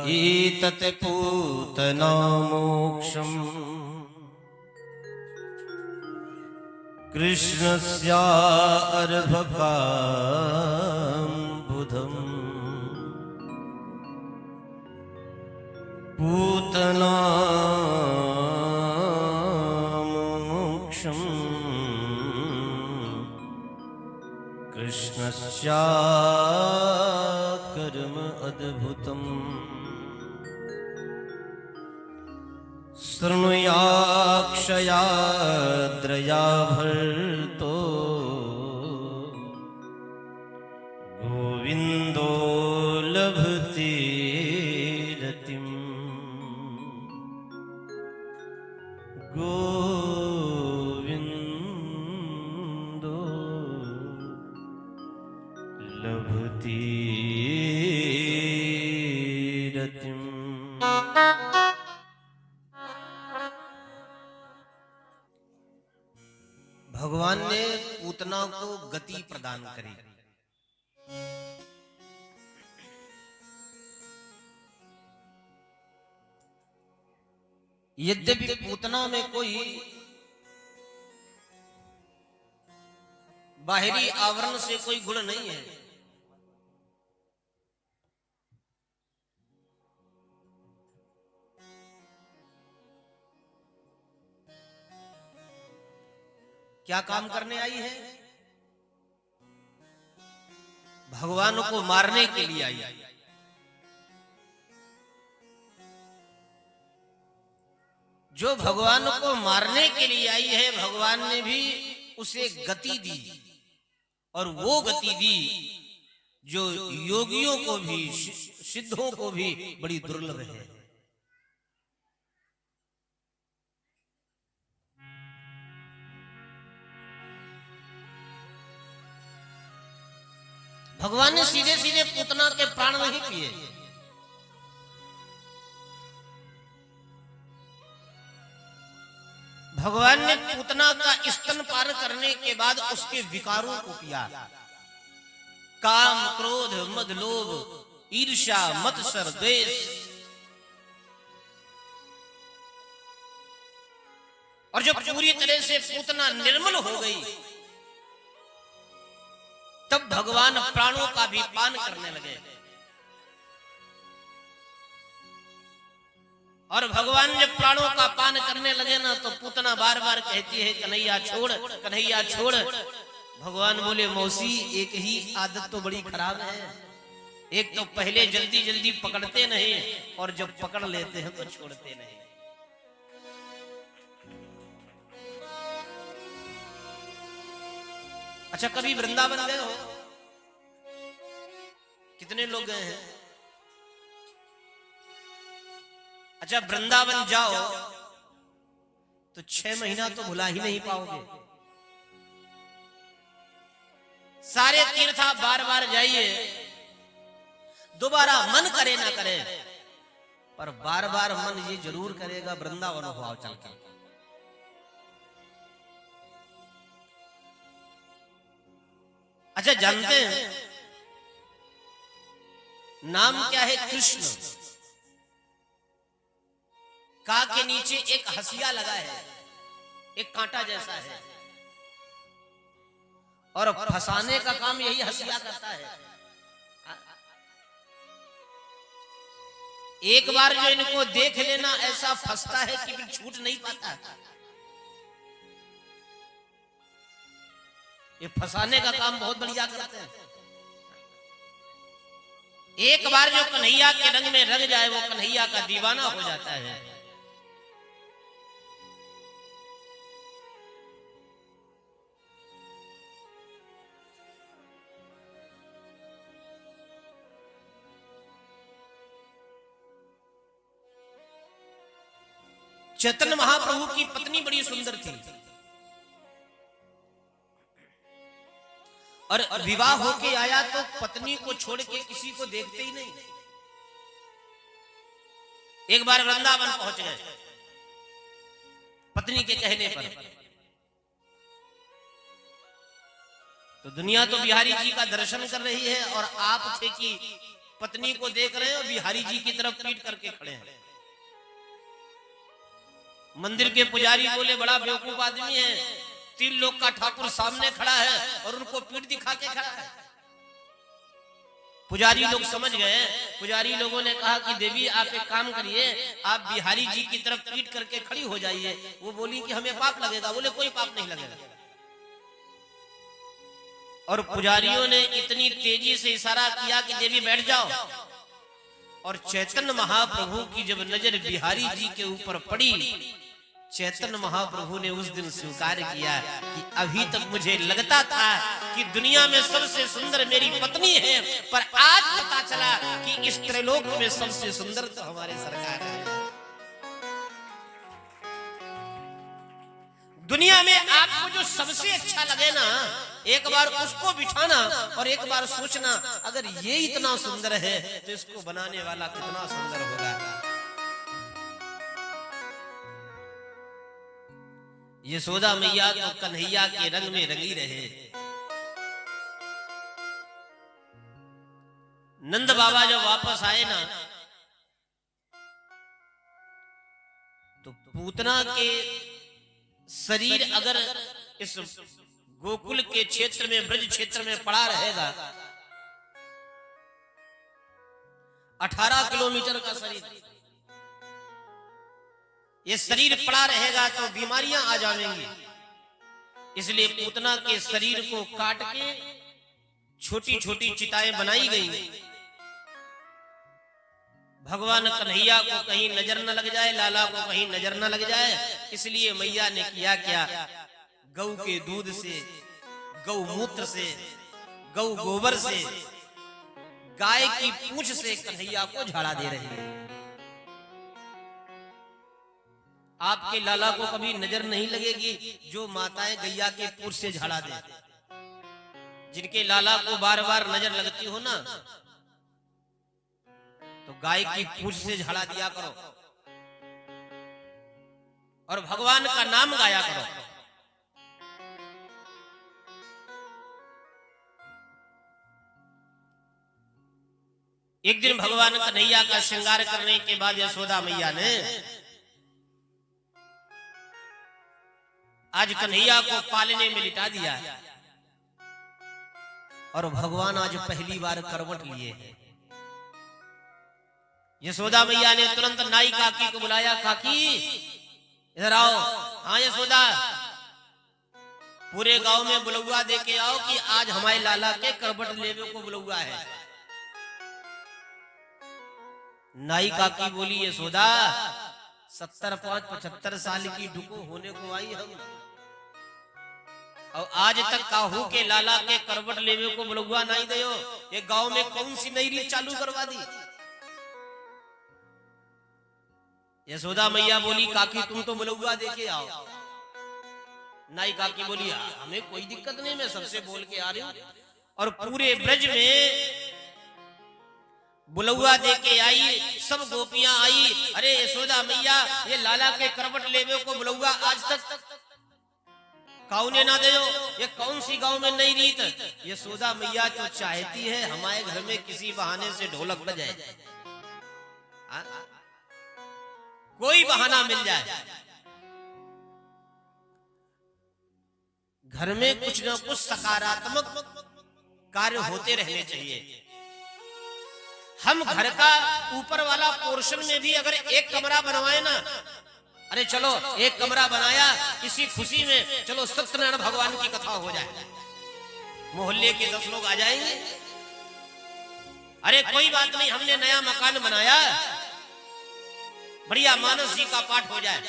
एतत् पूतना मोक्षम् कृष्णस्यार्भकाम्बुधम् पूतना मोक्षम् कृष्णस्याकर्म अद्भुतम् शृणुयाक्षयाद्रया भर्तो गोविन्दो लभते रतिम् गोविन्दो लभते रतिम्। भगवान ने पूतना को गति प्रदान करी। यद्यपि पूतना में कोई बाहरी आवरण से कोई गुण नहीं है, क्या काम करने आई है? भगवान को मारने के लिए आई है। जो भगवान को मारने के लिए आई है, भगवान ने भी उसे गति दी, और वो गति दी जो योगियों को भी, सिद्धों को भी बड़ी दुर्लभ है। भगवान ने सीधे सीधे पूतना के प्राण नहीं किए। भगवान ने पूतना का स्तनपान करने के बाद उसके विकारों को किया। काम, क्रोध, मद, लोभ, ईर्ष्या, मत्सर, द्वेष, और जब पूरी तरह से पूतना निर्मल हो गई, तब भगवान प्राणों का भी पान करने लगे। और भगवान जब प्राणों का पान करने लगे ना, तो पूतना बार बार कहती है कन्हैया छोड़, कन्हैया छोड़। भगवान बोले मौसी, एक ही आदत तो बड़ी खराब है। एक तो पहले जल्दी जल्दी पकड़ते नहीं, और जब पकड़ लेते हैं तो छोड़ते नहीं। अच्छा, कभी वृंदावन गए हो? कितने लोग गए हैं? अच्छा, वृंदावन जाओ तो 6 महीना तो भुला ही नहीं पाओगे। सारे तीर्थ आप बार बार जाइए, दोबारा मन करे ना करे, पर बार बार मन ये जरूर करेगा वृंदावन हो आओ चल के। अच्छा, जानते हैं नाम क्या है? कृष्ण। का के नीचे एक हसिया लगा है, एक कांटा जैसा है, और फंसाने का काम यही हसिया करता है। एक बार जो इनको देख लेना, ऐसा फंसता है कि फिर छूट नहीं पाता। ये फंसाने का काम बहुत बढ़िया करते हैं। एक बार जो कन्हैया के रंग में रंग जाए, वो कन्हैया का दीवाना हो जाता है। चैतन्य महाप्रभु की पत्नी बड़ी सुंदर थी, और विवाह होके आया तो पत्नी को छोड़ के किसी को देखते ही नहीं। एक बार वृंदावन पहुंच गए पत्नी के कहने पर, तो दुनिया तो बिहारी जी का दर्शन कर रही है, और आप थे कि पत्नी को देख रहे हैं और बिहारी जी की तरफ पीट करके खड़े हैं। मंदिर के पुजारी बोले बड़ा बेवकूफ आदमी है, 3 लोग का ठाकुर सामने खड़ा है और उनको पीठ दिखा के खड़ा है। पुजारी लोग समझ गए। पुजारी लोगों ने कहा कि देवी आप एक काम करिए, आप बिहारी जी की तरफ पीट करके खड़ी हो जाइए। वो बोली कि हमें पाप लगेगा। बोले कोई पाप नहीं लगेगा। और पुजारियों ने इतनी तेजी से इशारा किया कि देवी बैठ जाओ। और चैतन्य महाप्रभु की जब नजर बिहारी जी के ऊपर पड़ी, चैतन्य महाप्रभु ने उस दिन स्वीकार किया कि अभी तक मुझे लगता था कि दुनिया में सबसे सुंदर मेरी पत्नी है, पर आज पता चला कि इस त्रैलोक में सबसे सुंदर तो हमारे सरकार है। दुनिया में आपको जो सबसे अच्छा लगे ना, एक बार उसको बिठाना और एक बार सोचना अगर ये इतना सुंदर है तो इसको बनाने वाला कितना सुंदर होगा। यशोदा मैया तो कन्हैया के रंग में रंगी रहे। नंद बाबा जब वापस आए ना, तो पूतना के शरीर अगर इस गोकुल के क्षेत्र में, ब्रज क्षेत्र में पड़ा रहेगा, 18 किलोमीटर का शरीर, ये शरीर पड़ा रहेगा तो बीमारियां आ जाएंगी। इसलिए पूतना के शरीर को काट के छोटी छोटी चिताएं बनाई गई। भगवान कन्हैया को कहीं नजर न लग जाए, लाला को कहीं नजर न लग जाए, इसलिए मैया ने किया क्या, गौ के दूध से, गौ मूत्र से, गौ गोबर से, गाय की पूंछ से कन्हैया को झाड़ा दे रही है। आपके लाला को कभी नजर नहीं लगेगी जो माताएं गैया के पूंछ से झाड़ा दे। जिनके लाला को बार बार नजर लगती हो ना, तो गाय की पूंछ से झाड़ा दिया करो और भगवान का नाम गाया करो। एक दिन भगवान कन्हैया का श्रृंगार करने के बाद यशोदा मैया ने आज कन्हैया को पालने में लिटा दिया और भगवान आज पहली बार करवट लिए हैं। यशोदा मैया ने तुरंत नाई काकी को बुलाया, काकी इधर आओ। हाँ यशोदा, पूरे गांव में बुलौआ दे के आओ कि आज हमारे लाला के करवट लेवे को बुलौआ है। नाई काकी बोली, यशोदा 75 साल की डुको होने को आई हम, और आज तक काहू के लाला के करवट लेवे को बुलौआ नहीं दे। ये गांव में कौन सी नई रीत चालू करवा दी। यशोदा मैया बोली, काकी तुम तो बुलौआ दे के आओ। नाई काकी बोली, हमें कोई दिक्कत नहीं, मैं सबसे बोल के आ रही हूं। और पूरे ब्रज में बुलौआ दे के आई, सब गोपियां आई। अरे यशोदा मैया, ये लाला के करवट लेवे को बुलौआ आज तक काउने ना दे, ये कौन सी गांव में नई रीत। यशोदा मैया तो चाहती है हमारे घर में किसी बहाने से ढोलक बजाए, कोई बहाना मिल जाए, घर में कुछ ना कुछ सकारात्मक कार्य होते रहने चाहिए। हम घर का ऊपर वाला पोर्शन में भी अगर एक कमरा बनवाए ना, अरे चलो एक कमरा बनाया, इसी खुशी में चलो सत्यनारायण भगवान की कथा हो जाए, मोहल्ले के 10 लोग आ जाएंगे। अरे कोई बात नहीं, हमने नया मकान बनाया, बढ़िया मानस जी का पाठ हो जाए।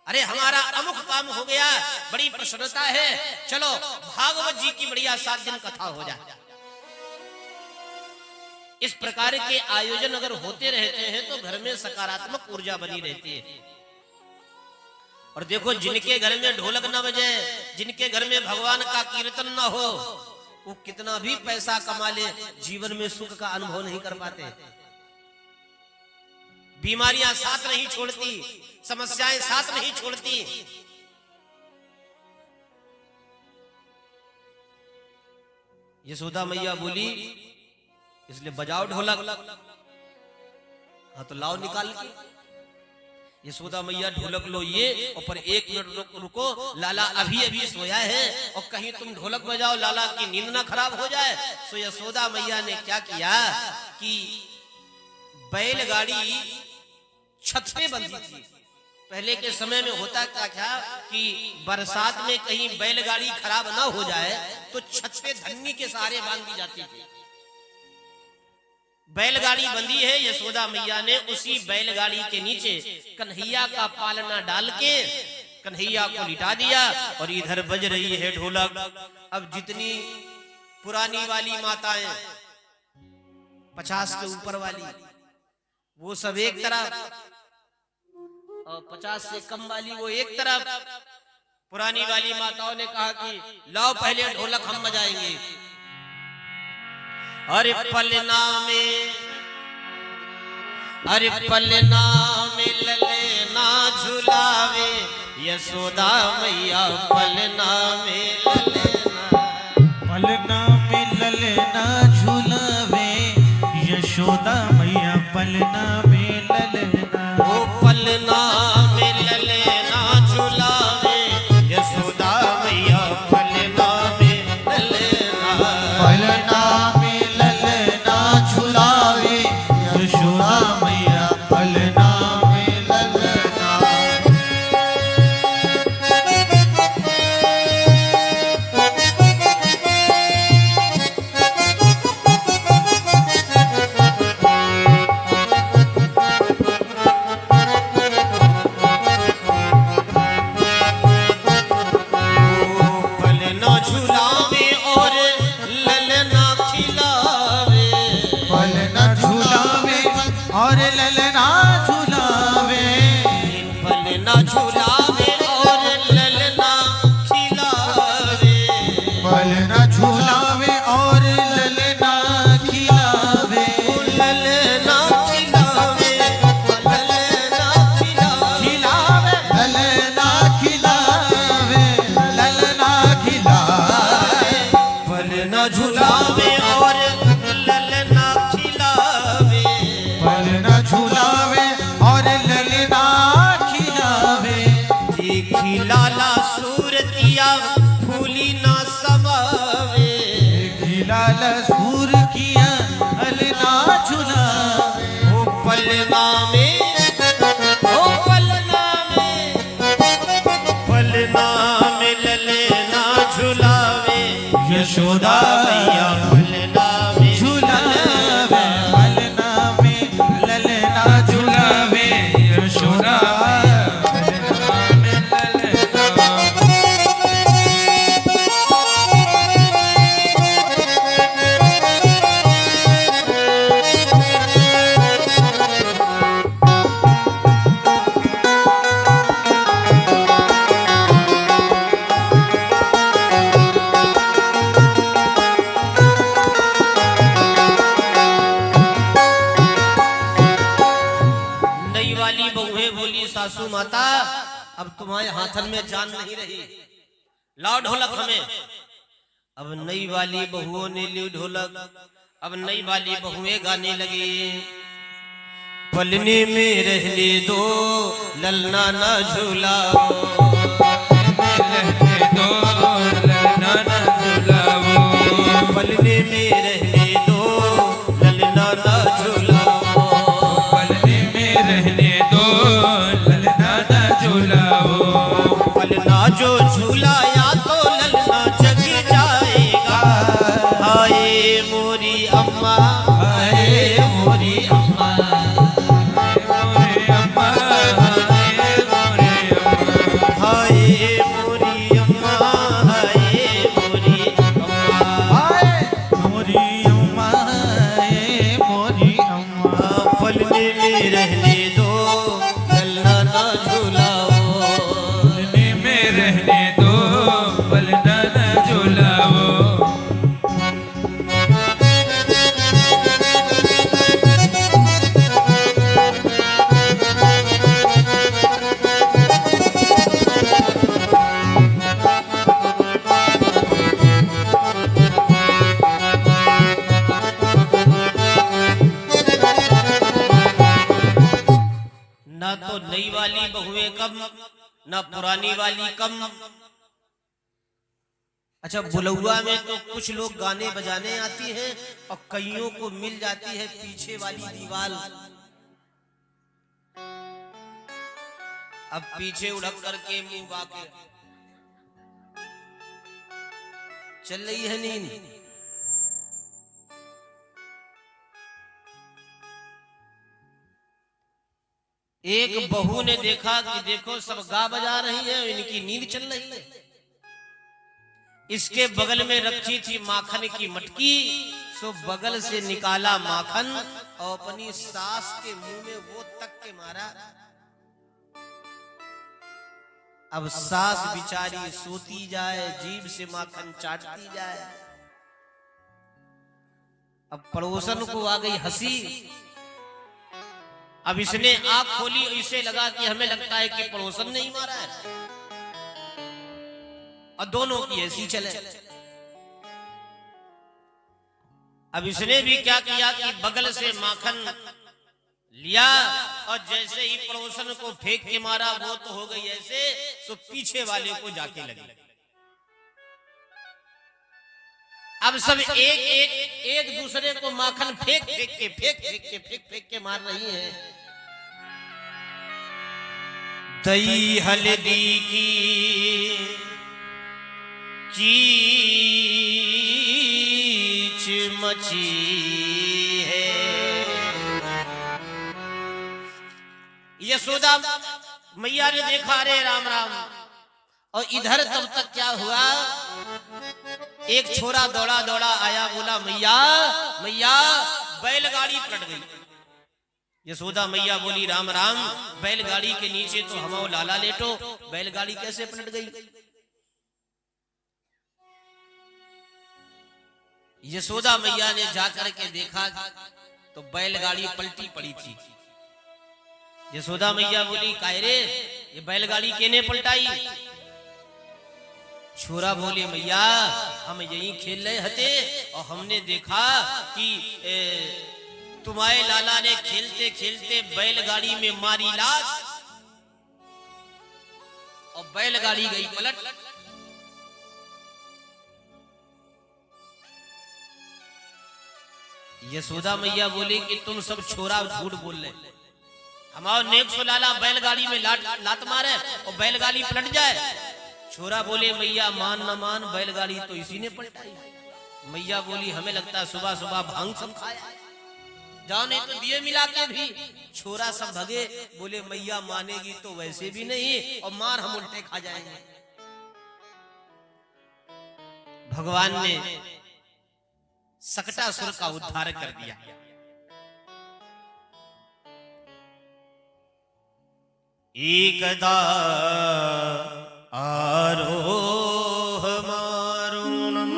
अरे हमारा अमुक काम हो गया, बड़ी प्रसन्नता है, चलो भागवत जी की बढ़िया 7 दिन कथा हो जाए। इस प्रकार के आयोजन अगर होते रहते हैं तो घर में सकारात्मक ऊर्जा बनी रहती है। और देखो, जिनके घर में ढोलक न बजे, जिनके घर में भगवान का कीर्तन न हो, वो कितना भी पैसा कमा ले, जीवन में सुख का अनुभव नहीं कर पाते। बीमारियां साथ नहीं छोड़ती, समस्याएं साथ नहीं छोड़ती। यशोदा मैया बोली, इसलिए बजाओ ढोलक। हाँ तो लाओ निकाल के। यशोदा मैया ढोलक लो ये, और पर 1 मिनट रुको, लाला अभी अभी सोया है और कहीं तुम ढोलक बजाओ लाला की नींद ना खराब हो जाए। सो यशोदा मैया ने क्या किया कि बैलगाड़ी छत पे बंधी थी। पहले के समय में होता क्या कि बरसात में कहीं बैलगाड़ी खराब ना हो जाए तो छत पे धन्नी के सहारे बांध दी जाती थी। बैलगाड़ी बंधी है, यशोदा मैया ने उसी बैलगाड़ी के नीचे कन्हैया का पालना डाल के कन्हैया को लिटा दिया और इधर बज रही है ढोलक। अब जितनी पुरानी वाली माताएं 50 के ऊपर वाली वो सब एक तरफ और 50 से कम वाली वो एक तरफ। पुरानी वाली माताओं ने कहा कि लाओ पहले ढोलक हम बजाएंगे। अरे पलना में ललेना झुलावे यशोदा मैया पलना में ललेना झुलावे यशोदा मैया पलना में ललेना। ओ पलना में ललेना झुलावे यशोदा मैया पलना में ललेना। पलना में ललेना झुलावे यशोदा मैया पलना में ललेना। और ललना झुलावे, पलना झुलावे और ललना खिलावे। पलना झुलावे और ललना खिलावे। ललना खिलावे ललना खिलावे ललना खिलावे ललना खिलावे। पलना झुलावे और ललना खिलावे। पलना झुलावे और ललना खिलावे। देखी लाला सूरतिया फूली ना समावे। लाल सूर किया अलना झुलावे। ओ पलना में ललना झुलावे यशोदा मैया पलना में झुलावे। पलना में ललना झुलावे यशोदा पलना में ललना। नई वाली बहुएं बोली सासू माता अब तुम्हारे हाथन में जान नहीं रही, लाओ ढोलक हमें। अब नई वाली बहुओं ने ली ढोलक। अब नई वाली बहुएं गाने लगी। पलने में रहने दो ललना ना झुलाओ। रहने दो ललना न झुलावो। पलने में रहने दो ललना ना झुलाओ। पलने में रहने दो ललना न झुलावो। पलना जो झूलाया तो ललना जग जाएगा। हाय मोरी अम्मा हाय मोरी अम्मा। मोरे अम्मा मोरे अम्मा। हाय मोरी अम्मा हाय मोरी अम्मा। हाय मोरी अम्मा मोरी अम्मा। पलने में रहने दो ललना ना झुलाओ। पलने में रहने दो पलना न झुलावो। ना तो नई वाली बहुएं कम, ना पुरानी वाली कम। अच्छा, बुलौआ में तो कुछ लोग गाने बजाने आती हैं और कईयों को मिल जाती है पीछे वाली दीवार। अब पीछे उड़क करके मुंह बाके चल रही है नींद। एक बहू ने देखा कि देखो सब गा बजा रही है, इनकी नींद चल रही है। इसके बगल में रखी थी माखन की मटकी, सो बगल से निकाला माखन और अपनी सास के मुंह में वो तक के मारा। अब सास बिचारी सोती जाए, जीभ से माखन चाटती जाए। अब पड़ोसन को आ गई हंसी। अब इसने आंख खोली, इसे लगा कि हमें लगता है कि पड़ोसन ने ही मारा है, और दोनों की ऐसी चले। अब इसने भी क्या किया कि बगल से माखन लिया और जैसे ही पड़ोसन को फेंक के मारा, वो तो हो गई ऐसे, तो पीछे वाले को जाके लगी। अब सब एक दूसरे को माखन फेंक फेंक के मार रही है। दही हल्दी की चीच मची है। यशोदा मैया ने देखा, रे राम राम। और इधर तब तक क्या हुआ, एक छोरा दौड़ा दौड़ा आया, बोला मैया मैया बैलगाड़ी पलट गई। यशोदा मैया बोली राम राम, बैलगाड़ी के नीचे तो हमाओ लाला लेटो, बैलगाड़ी कैसे पलट गई? यशोदा मैया ने जाकर के देखा तो बैलगाड़ी पलटी पड़ी थी। यशोदा मैया बोली काहे रे, ये बैलगाड़ी केने पलटाई? छोरा बोले मैया हम यहीं खेल रहे हते और हमने देखा कि तुम्हारे लाला ने खेलते खेलते बैलगाड़ी में मारी लात और बैलगाड़ी गई पलट। यशोदा मैया बोली कि तुम सब छोरा झूठ बोल रहे, हमारा नेक सो लाला बैलगाड़ी में लात मारे और बैलगाड़ी पलट जाए। छोरा बोले मैया मान न मान, बैलगाड़ी तो इसी ने पलटाई। मैया बोली हमें लगता है सुबह सुबह भांग सब खाया, जाओ नहीं तो दिए मिला के भी। छोरा सब भगे, बोले मैया मानेगी तो वैसे भी नहीं, और मार हम उल्टे खा जाएंगे। भगवान ने सकटासुर का उद्धार कर दिया। एकदा आरोह मारुणम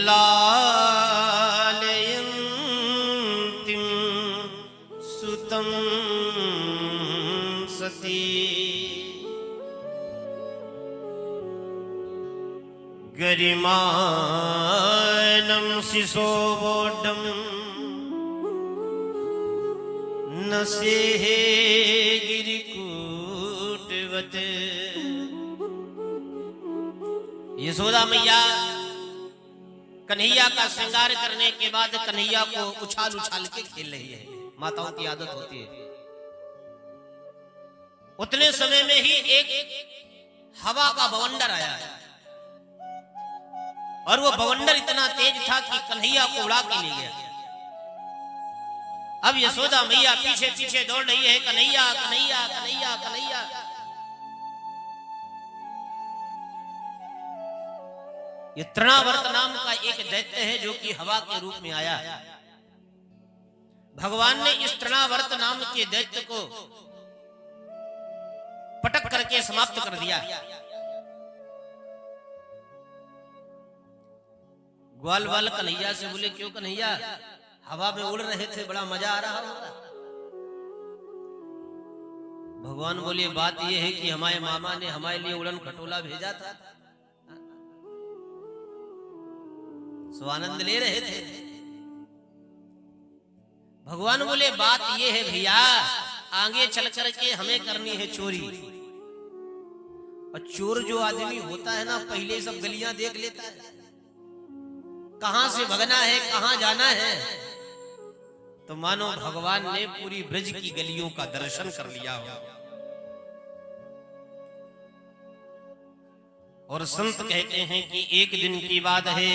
लालयन्तीं सुतं सती गरिमानं शिशोवोढं नसेहे गिरिकूटवत्। यशोदा मैया कन्हैया का श्रृंगार करने के बाद कन्हैया को उछाल उछाल के खेल रही है। माताओं की आदत होती है। उतने समय में ही एक हवा का बवंडर आया और वो बवंडर इतना तेज था कि कन्हैया को उड़ा के ले गया। अब यशोदा मैया पीछे पीछे दौड़ रही है, कन्हैया कन्हैया कन्हैया कन्हैया। ये तृणावर्त नाम का एक दैत्य है जो कि हवा के रूप में आया। भगवान ने इस तृणावर्त नाम के दैत्य को पटक करके समाप्त कर दिया। ग्वाल वाल कन्हैया से बोले क्यों कन्हैया, हवा में उड़ रहे थे, बड़ा मजा आ रहा होगा। भगवान बोले बात यह है कि हमारे मामा ने हमारे लिए उड़न खटोला भेजा था, सो आनंद ले रहे थे। भगवान बोले बात ये है भैया, आगे चल कर के हमें करनी है चोरी। और चोर जो आदमी होता है ना, पहले सब गलियां देख लेता है, कहां से भगना है, कहां जाना है। तो मानो भगवान ने पूरी ब्रज की गलियों का दर्शन कर लिया हो। और संत कहते हैं कि एक दिन की बात है,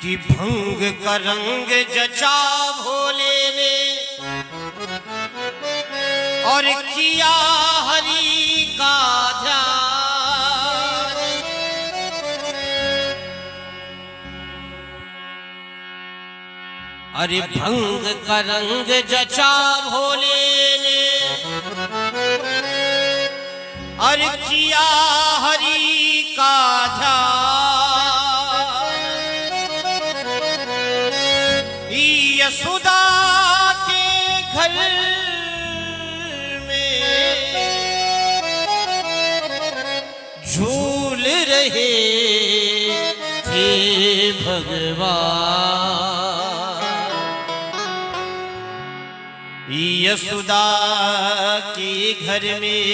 कि भंग का रंग जचा भोले ने और किया हरि का ध्यान। अरे भंग का रंग जचा भोले ने और किया हरि का ध्यान। यशोदा के घर में झूल रहे थे भगवान। यशोदा के घर में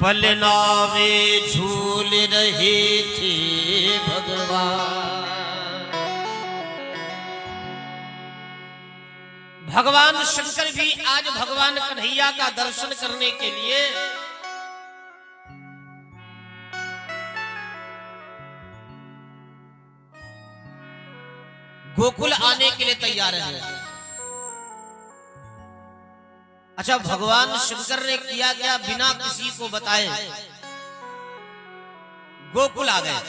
पलना में झूल रहे थे भगवान। भगवान शंकर भी आज भगवान कन्हैया का दर्शन करने के लिए गोकुल आने के लिए तैयार है। अच्छा, भगवान शंकर ने किया क्या, बिना किसी को बताए गोकुल आ गए।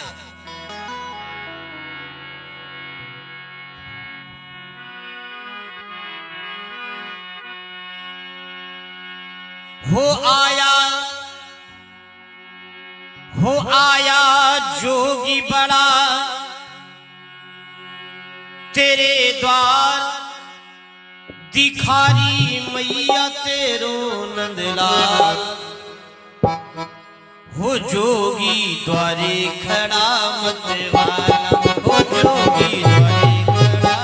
हो आया जोगी बड़ा तेरे द्वार, दिखारी मैया तेरो नंदलाल। हो जोगी द्वारे खड़ा मतवाला, हो जोगी द्वारे खड़ा।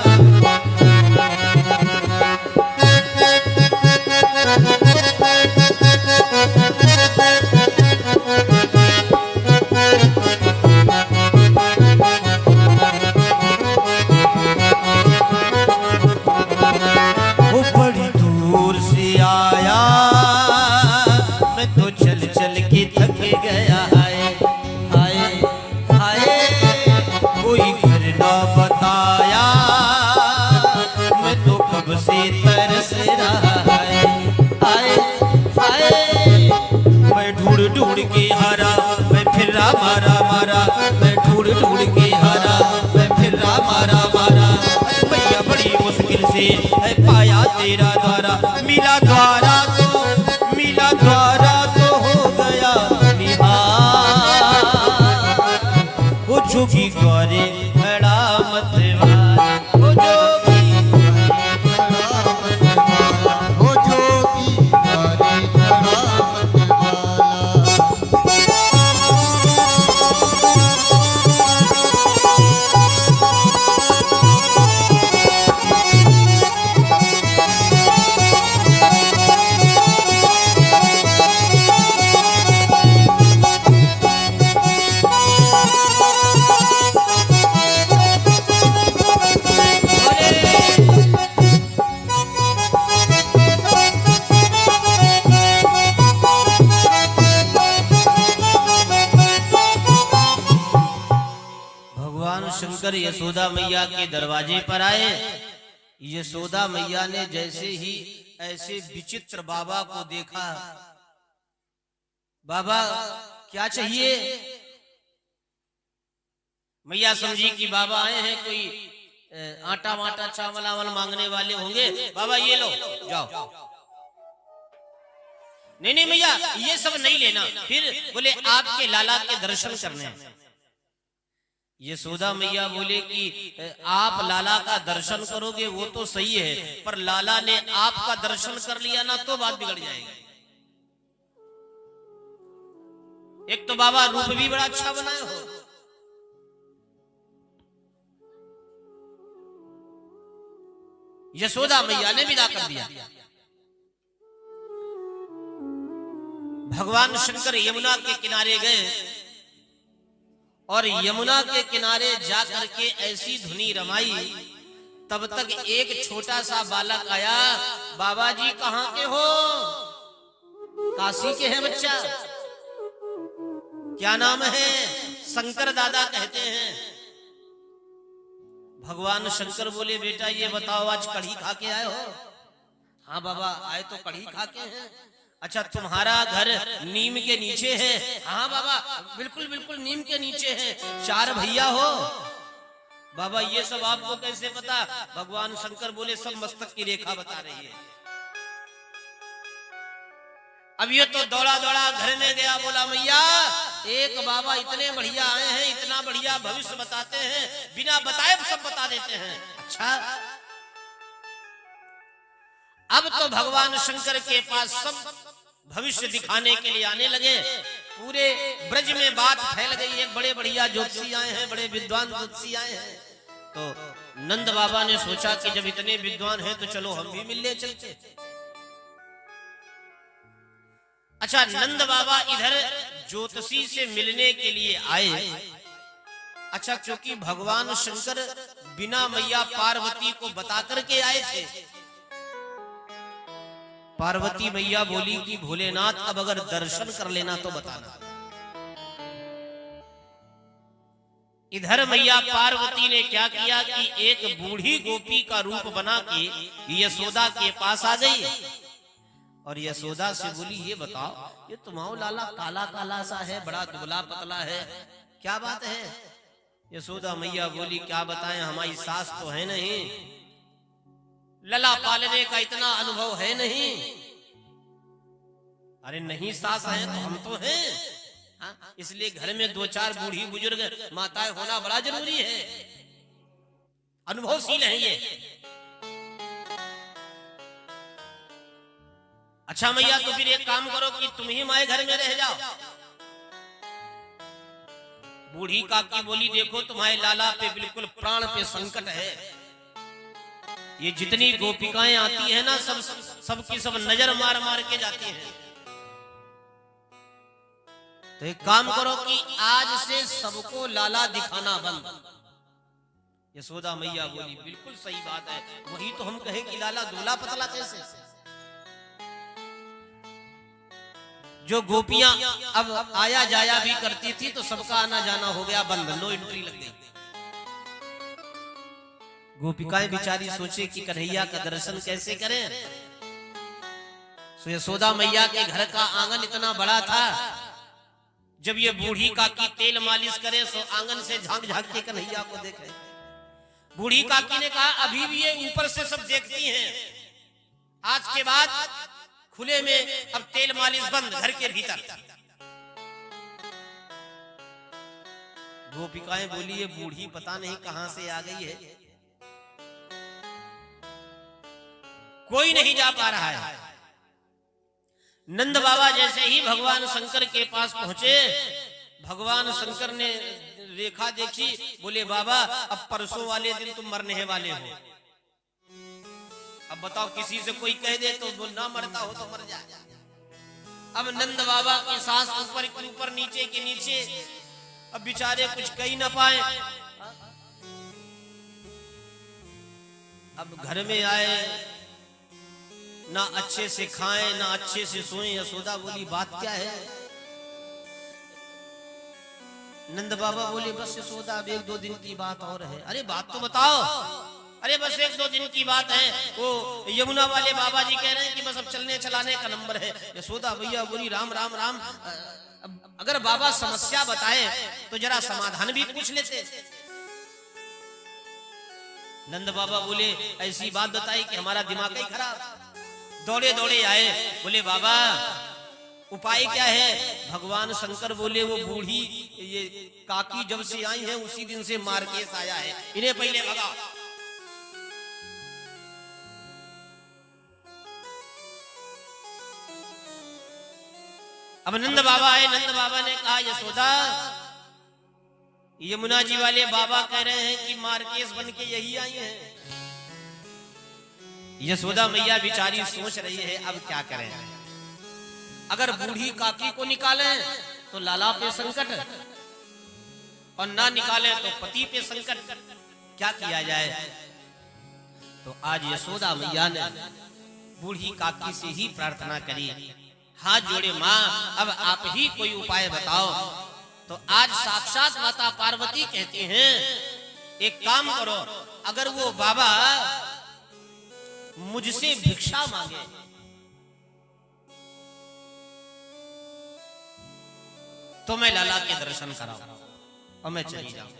ढूंढ के हारा मैं फिर मारा मारा, मैं ढूंढ के हारा मैं फिर मारा मारा। मैया बड़ी मुश्किल से है पाया तेरा द्वारा, मिला द्वारा तो हो गया निहार। वो जोगी द्वारे खड़ा मतवाला, वो जोगी हो जोगी द्वारे खड़ा शंकर यशोदा मैया के दरवाजे पर आए। यशोदा मैया ने जैसे ही ऐसे विचित्र बाबा को देखा, बाबा क्या चाहिए? मैया समझी कि बाबा आए हैं, कोई आटा वाटा चावल आवल मांगने वाले होंगे। बाबा ये लो, जाओ। नहीं मैया ये सब नहीं लेना। फिर बोले आपके लाला के दर्शन करने हैं। यशोदा मैया बोले कि आप लाला का दर्शन करोगे वो तो सही है, पर लाला ने आपका दर्शन कर लिया ना तो बात बिगड़ जाएगी। एक तो बाबा रूप भी बड़ा अच्छा बनाए हो, यशोदा मैया ने विदा कर दिया। भगवान शंकर यमुना के किनारे गए और यमुना के किनारे जाकर के ऐसी धुनी रमाई। तब तक एक छोटा सा बालक आया, बाबा जी कहाँ के हो? काशी के हैं बच्चा। क्या नाम है? शंकर दादा कहते हैं। भगवान शंकर बोले, बेटा ये बताओ आज कढ़ी खा के आए हो? हाँ बाबा आए तो कढ़ी खा के हैं। अच्छा तुम्हारा घर नीम के नीचे है? हाँ बाबा बिल्कुल बिल्कुल नीम के नीचे है। 4 भैया हो? बाबा ये सब आपको कैसे पता? भगवान शंकर बोले, सब मस्तक की रेखा बता रही है। अब ये तो दौड़ा दौड़ा घर में गया, बोला मैया एक बाबा इतने बढ़िया आए हैं, इतना बढ़िया भविष्य बताते हैं, बिना बताए सब बता देते हैं। अच्छा अब तो भगवान शंकर के पास सब भविष्य दिखाने के लिए आने लगे। पूरे ब्रज में बात फैल गई, एक बड़े बढ़िया ज्योतिषी आए हैं, बड़े विद्वान ज्योतिषी आए हैं। तो नंद बाबा ने सोचा कि जब इतने विद्वान हैं तो चलो हम भी मिलने चलते। अच्छा नंद बाबा इधर ज्योतिषी से मिलने के लिए आए। अच्छा क्योंकि भगवान शंकर बिना मैया पार्वती को बता करके आए थे। पार्वती मैया बोली कि भोलेनाथ अब अगर दर्शन कर लेना तो बताना। इधर मैया पार्वती ने क्या किया कि एक बूढ़ी गोपी का रूप बना के यशोदा के पास आ गई और यशोदा से बोली, ये बताओ ये तुम्हारा लाला काला काला सा है, बड़ा दुबला पतला है, क्या बात है? यशोदा मैया बोली, क्या बताएं, हमारी सास तो है नहीं, लला पालने का इतना अनुभव है नहीं। अरे नहीं सास है तो हम तो हैं, इसलिए घर में 2-4 बूढ़ी बुजुर्ग माताएं होना बड़ा जरूरी है, अनुभवशील है ये। अच्छा मैया तो फिर एक काम करो कि तुम ही माए घर में रह जाओ। बूढ़ी काकी बोली, देखो तुम्हारे लाला पे बिल्कुल प्राण पे संकट है, ये जितनी गोपिकाएं आती हैं ना सबकी सब नजर मार मार के जाती हैं। तो एक काम करो कि आज से सबको लाला दिखाना बंद। यशोदा मैया बोली, बिल्कुल सही बात है, वही तो हम कहे कि लाला दुबला पतला कैसे? जो गोपियां अब आया जाया भी करती थी तो सबका आना जाना हो गया बंद, नो एंट्री लग गई। गोपिकाएं बिचारी सोचे कि कन्हैया का दर्शन कैसे करें। सो यशोदा मैया के घर का आंगन इतना बड़ा था, जब ये बूढ़ी काकी तेल मालिश करे सो आंगन से झांक झांक के कन्हैया को देखे। बूढ़ी काकी ने कहा, अभी भी ये ऊपर से सब देखती हैं, आज के बाद खुले में अब तेल मालिश बंद, घर के भीतर। गोपिकाएं बोली, ये बूढ़ी पता नहीं कहां से आ गई है, कोई नहीं जा पा रहा है। नंद बाबा जैसे ही भगवान शंकर के पास पहुंचे, भगवान शंकर ने रेखा देखी, बोले बाबा अब परसों वाले दिन तुम मरने वाले हो। अब बताओ किसी से कोई कह दे तो वो ना मरता हो तो मर जाए। अब नंद बाबा की सांस ऊपर के ऊपर नीचे के नीचे, अब बेचारे कुछ कह ना पाए। अब घर में आए, ना अच्छे से खाएं ना अच्छे से सोएं। यशोदा बोली, बात क्या है? नंद बाबा बोले, बस यशोदा अब 1-2 दिन की बात और है। अरे बात तो बताओ। अरे बस 1-2 दिन की बात है, वो यमुना वाले बाबा जी कह रहे हैं कि बस अब चलने चलाने का नंबर है। यशोदा भैया बोली, राम राम राम, अगर बाबा समस्या बताए तो जरा समाधान भी पूछ लेते। नंद बाबा बोले, ऐसी बात बताई कि हमारा दिमाग ही खराब। दौड़े दौड़े आए, बोले बाबा उपाय क्या है? भगवान शंकर बोले वो बूढ़ी ये काकी जब से आई है उसी दिन से मार्केस आया है, इन्हें पहले भगा। अब नंद बाबा आए, नंद बाबा ने कहा यशोदा, यमुना जी वाले बाबा कह रहे हैं कि मार्केस बन के यही आई हैं। यशोदा मैया बिचारी सोच रही है अब क्या करें। अगर बूढ़ी काकी को निकालें तो लाला पे संकट, और ना निकालें तो पति पे संकट, क्या किया जाए? तो आज यशोदा मैया ने बूढ़ी काकी से ही प्रार्थना करी, हाथ जोड़े, माँ अब आप ही कोई उपाय बताओ। तो आज साक्षात माता पार्वती कहती हैं एक काम करो, अगर वो बाबा मुझसे भिक्षा मांगे तो मैं लाला के दर्शन कराऊं और मैं चली जाऊं।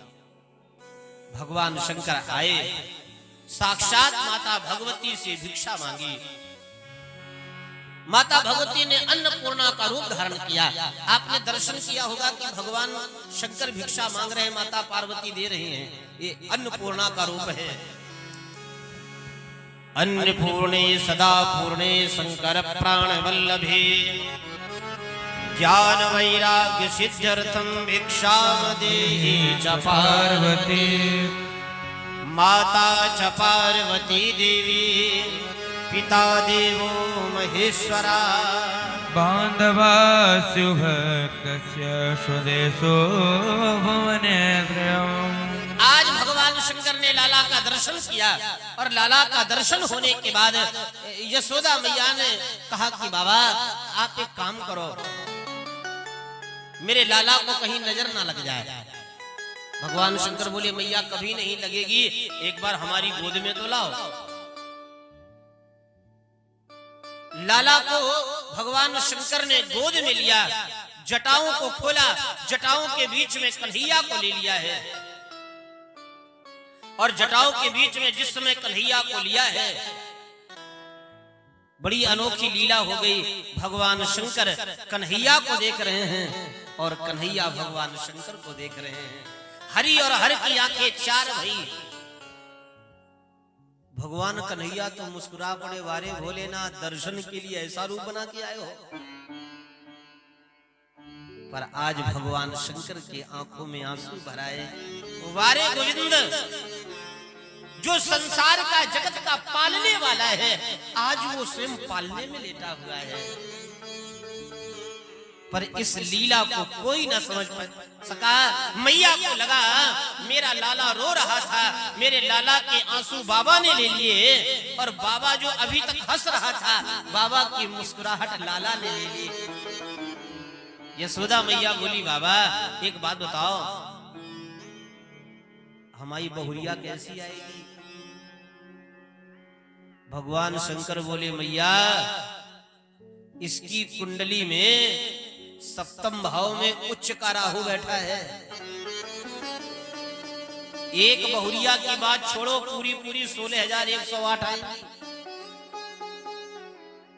भगवान शंकर आए, साक्षात माता भगवती से भिक्षा मांगी। माता भगवती ने अन्नपूर्णा का रूप धारण किया। आपने दर्शन किया होगा कि भगवान शंकर भिक्षा मांग रहे हैं, माता पार्वती दे रही हैं, ये अन्नपूर्णा का रूप है। अन्नपूर्णे सदा पूर्णे शंकर प्राण वल्लभे ज्ञान वैराग्य सिद्ध्यर्थम भिक्षाम देहि च पार्वती माता च पार्वती देवी पिता देवो महेश्वरा बांधवा स्युः कस्य स्वदेशो भुवनेन्द्रियम्। आज भगवान शंकर ने लाला का दर्शन किया और लाला का दर्शन होने के बाद यशोदा मैया ने कहा कि बाबा आप एक काम करो, मेरे लाला को कहीं नजर ना लग जाए। भगवान शंकर बोले मैया कभी नहीं लगेगी, एक बार हमारी गोद में तो लाओ। लाला को भगवान शंकर ने गोद में लिया, जटाओं को खोला, जटाओं के बीच में कन्हैया को ले लिया है, और जटाओं के बीच में जिस समय कन्हैया को लिया है बड़ी अनोखी लीला हो गई। भगवान शंकर कन्हैया को देख रहे हैं और कन्हैया भगवान शंकर को देख रहे हैं। हरि और हर की आंखें चार भई। भगवान कन्हैया तो मुस्कुरा पड़े, वारे भोलेनाथ दर्शन के लिए ऐसा रूप बना के आए हो। पर आज भगवान शंकर के आंखों में आंसू भराए। वारे गोविंद, जो संसार का जगत का पालने वाला है आज वो स्वयं पालने में लेटा हुआ है। पर इस लीला को कोई न समझ सका। मैया को लगा मेरा लाला रो रहा था, मेरे लाला के आंसू बाबा ने ले लिए, और बाबा जो अभी तक हंस रहा था बाबा की मुस्कुराहट लाला ने ले ली। यशोदा मैया बोली बाबा एक बात बताओ, हमारी बहुरिया कैसी आएगी? भगवान शंकर बोले मैया इसकी कुंडली में सप्तम भाव में उच्च का राहु बैठा है। एक बहुरिया की बात छोड़ो, पूरी पूरी 16,108 आई।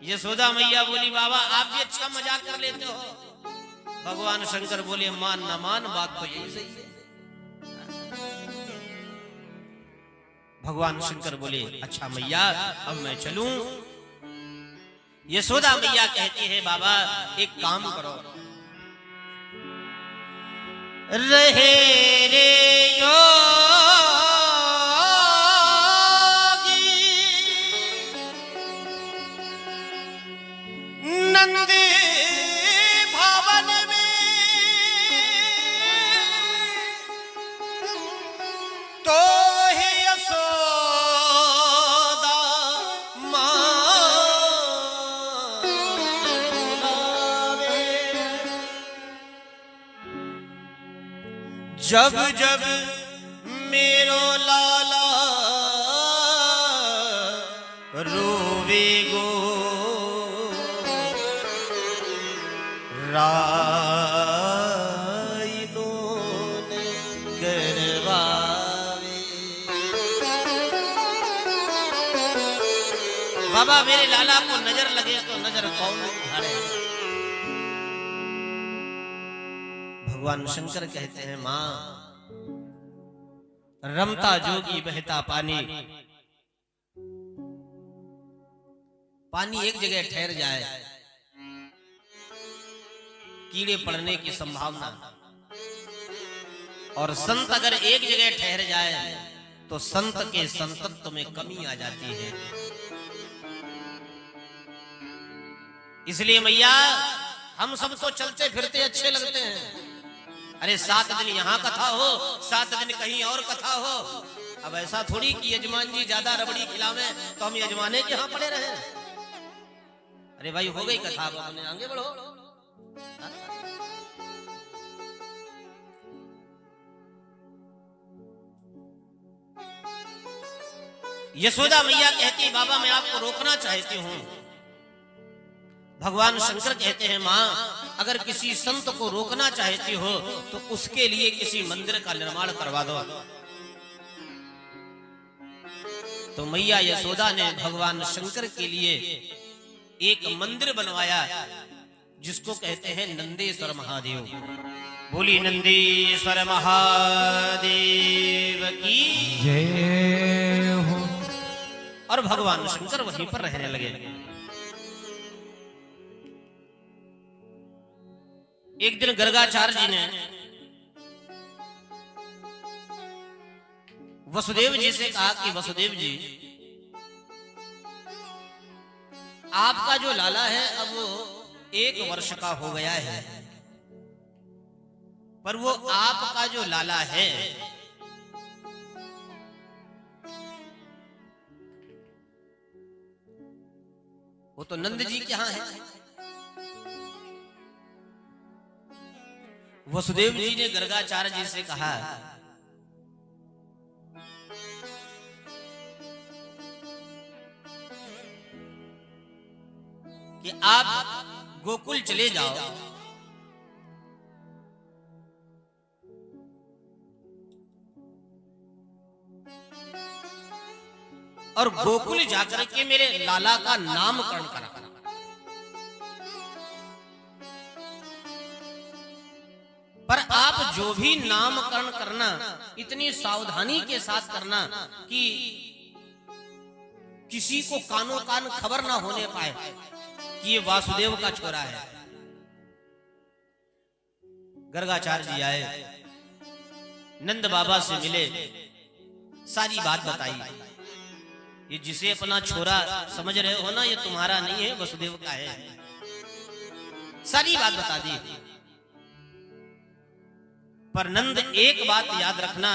यशोदा मैया बोली बाबा आप भी अच्छा मजाक कर लेते हो। भगवान शंकर बोले मान न मान बात तो यही सही है। भगवान शंकर बोले अच्छा मैया अब मैं चलूं? यशोदा मैया कहती है बाबा एक काम करो, रहे रे योगी नंदी भवन में तो जब जब मेरो लाला रोवे गो राइनो ने करवावे। बाबा मेरे लाला को नजर लगे तो नजर कौन उठाड़े? भगवान शंकर कहते हैं, मां रमता जोगी बहता पानी, पानी एक जगह ठहर जाए कीड़े पड़ने की संभावना, और संत अगर एक जगह ठहर जाए तो संत के संतत्व में कमी आ जाती है। इसलिए मैया हम सब तो चलते फिरते अच्छे लगते हैं, अरे 7 दिन यहाँ कथा हो, 7 दिन कहीं और कथा हो। अब ऐसा थोड़ी कि यजमान जी ज्यादा रबड़ी खिलावे तो हम यजमाने के यहाँ पड़े रहे। अरे भाई हो गई कथा, अब अपने आगे बढ़ो। यशोदा मैया कहती, बाबा मैं आपको रोकना चाहती हूं। भगवान शंकर कहते हैं, मां अगर किसी संत को रोकना चाहती हो तो उसके लिए किसी मंदिर का निर्माण करवा दो। तो मैया यशोदा ने भगवान शंकर के लिए एक मंदिर बनवाया जिसको कहते हैं नंदेश्वर महादेव। बोली नंदेश्वर महादेव की जय हो। और भगवान शंकर वहीं पर रहने लगे। एक दिन गर्गाचार्य जी ने वसुदेव जी से कहा कि वसुदेव जी, आपका जो लाला है अब वो 1 वर्ष का हो गया है, पर वो आपका जो लाला है वो तो नंद जी के यहां है। वसुदेव जी ने गर्गाचार्य जी से कहा कि आप गोकुल चले जाओ और गोकुल जाकर के मेरे लाला का नामकरण करा। पर आप जो भी नामकरण करना इतनी सावधानी के साथ करना कि किसी को कानो कान खबर ना होने पाए कि ये वासुदेव का छोरा है। गर्गाचार्य जी आए, नंद बाबा से मिले, सारी बात बताई। ये जिसे अपना छोरा समझ रहे हो ना, ये तुम्हारा नहीं है, वसुदेव का है। सारी बात बता दी। पर नंद एक बात याद रखना